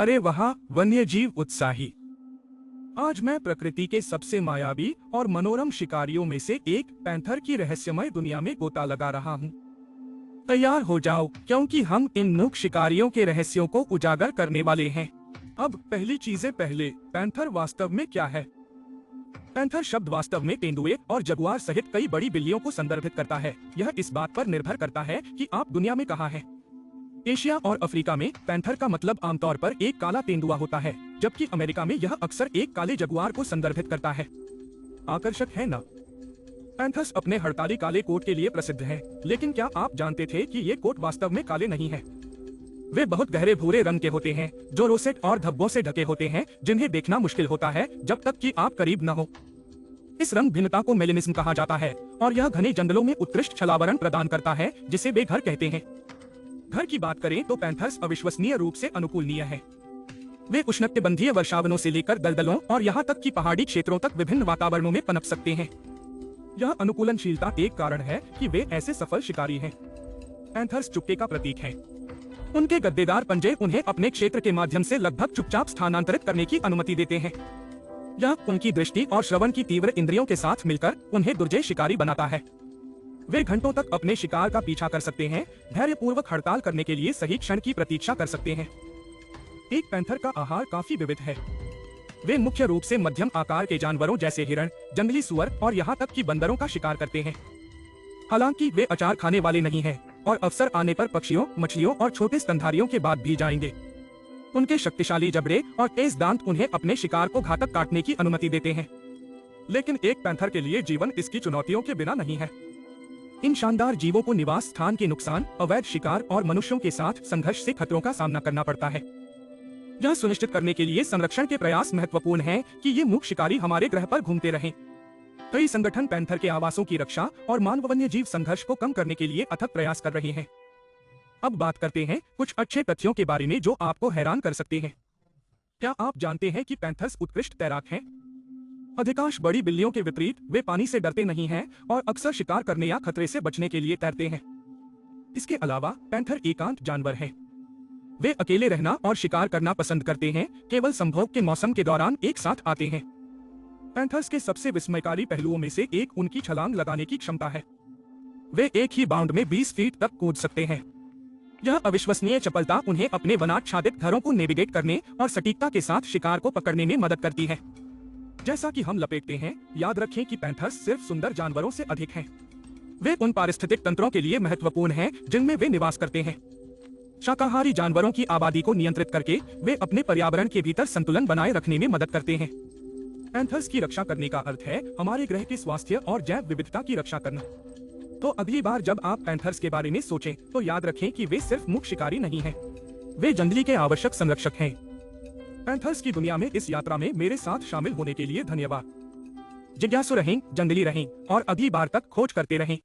अरे वाह, वन्यजीव उत्साही। आज मैं प्रकृति के सबसे मायावी और मनोरम शिकारियों में से एक पैंथर की रहस्यमय दुनिया में गोता लगा रहा हूँ। तैयार हो जाओ, क्योंकि हम इन मूक शिकारियों के रहस्यों को उजागर करने वाले हैं। अब पहली चीजें पहले, पैंथर वास्तव में क्या है? पैंथर शब्द वास्तव में तेंदुए और जगुआर सहित कई बड़ी बिल्लियों को संदर्भित करता है। यह इस बात पर निर्भर करता है कि आप दुनिया में कहाँ हैं। एशिया और अफ्रीका में पैंथर का मतलब आमतौर पर एक काला तेंदुआ होता है, जबकि अमेरिका में यह अक्सर एक काले जगुआर को संदर्भित करता है। आकर्षक है ना? पैंथर्स अपने हड़ताली काले कोट के लिए प्रसिद्ध है, लेकिन क्या आप जानते थे कि ये कोट वास्तव में काले नहीं है? वे बहुत गहरे भूरे रंग के होते हैं, जो रोसेट और धब्बों से ढके होते हैं, जिन्हें देखना मुश्किल होता है जब तक कि आप करीब न हो। इस रंग भिन्नता को मेलेनिज्म कहा जाता है, और यह घने जंगलों में उत्कृष्ट छलावरण प्रदान करता है, जिसे वे घर कहते हैं। घर की बात करें तो पैंथर्स अविश्वसनीय रूप से अनुकूलनीय है। वे उष्णकटिबंधीय वर्षावनों से लेकर दलदलों और यहाँ तक कि पहाड़ी क्षेत्रों तक विभिन्न वातावरणों में पनप सकते हैं। यह अनुकूलनशीलता एक कारण है कि वे ऐसे सफल शिकारी हैं। पैंथर्स चुप्पे का प्रतीक हैं। उनके गद्देदार पंजे उन्हें अपने क्षेत्र के माध्यम से लगभग चुपचाप स्थानांतरित करने की अनुमति देते हैं। यह उनकी दृष्टि और श्रवण की तीव्र इंद्रियों के साथ मिलकर उन्हें दुर्जय शिकारी बनाता है। वे घंटों तक अपने शिकार का पीछा कर सकते हैं, धैर्यपूर्वक हड़ताल करने के लिए सही क्षण की प्रतीक्षा कर सकते हैं। एक पैंथर का आहार काफी विविध है। वे मुख्य रूप से मध्यम आकार के जानवरों जैसे हिरण, जंगली सुअर और यहाँ तक कि बंदरों का शिकार करते हैं। हालांकि वे अचार खाने वाले नहीं हैं, और अवसर आने पर पक्षियों, मछलियों और छोटे स्तनधारियों के बाद भी जाएंगे। उनके शक्तिशाली जबड़े और तेज दांत उन्हें अपने शिकार को घातक काटने की अनुमति देते हैं। लेकिन एक पैंथर के लिए जीवन इसकी चुनौतियों के बिना नहीं है। इन शानदार जीवों को निवास स्थान के नुकसान, अवैध शिकार और मनुष्यों के साथ संघर्ष से खतरों का सामना करना पड़ता है। यह सुनिश्चित करने के लिए संरक्षण के प्रयास महत्वपूर्ण हैं कि ये मूक शिकारी हमारे ग्रह पर घूमते रहें। कई संगठन पैंथर के आवासों की रक्षा और मानव वन्य जीव संघर्ष को कम करने के लिए अथक प्रयास कर रहे हैं। अब बात करते हैं कुछ अच्छे तथ्यों के बारे में जो आपको हैरान कर सकते हैं। क्या आप जानते हैं कि पैंथर्स उत्कृष्ट तैराक हैं? अधिकांश बड़ी बिल्लियों के विपरीत वे पानी से डरते नहीं हैं और अक्सर शिकार करने या खतरे से बचने के लिए तैरते हैं। इसके अलावा पैंथर एकांत जानवर हैं। वे अकेले रहना और शिकार करना पसंद करते हैं, केवल संभोग के मौसम के दौरान एक साथ आते हैं। पैंथर्स के सबसे विस्मयकारी पहलुओं में से एक उनकी छलांग लगाने की क्षमता है। वे एक ही बाउंड में 20 फीट तक कूद सकते हैं। यह अविश्वसनीय चपलता उन्हें अपने वनाच्छादित घरों को नेविगेट करने और सटीकता के साथ शिकार को पकड़ने में मदद करती है। जैसा कि हम लपेटते हैं, याद रखें कि पैंथर्स सिर्फ सुंदर जानवरों से अधिक हैं। वे उन पारिस्थितिक तंत्रों के लिए महत्वपूर्ण हैं जिनमें वे निवास करते हैं। शाकाहारी जानवरों की आबादी को नियंत्रित करके वे अपने पर्यावरण के भीतर संतुलन बनाए रखने में मदद करते हैं। पैंथर्स की रक्षा करने का अर्थ है हमारे ग्रह के स्वास्थ्य और जैव विविधता की रक्षा करना। तो अगली बार जब आप पैंथर्स के बारे में सोचें, तो याद रखें कि वे सिर्फ मूक शिकारी नहीं हैं। वे जंगली के आवश्यक संरक्षक हैं। पैंथर्स की दुनिया में इस यात्रा में मेरे साथ शामिल होने के लिए धन्यवाद। जिज्ञासु रहें, जंगली रहें और अगली बार तक खोज करते रहें।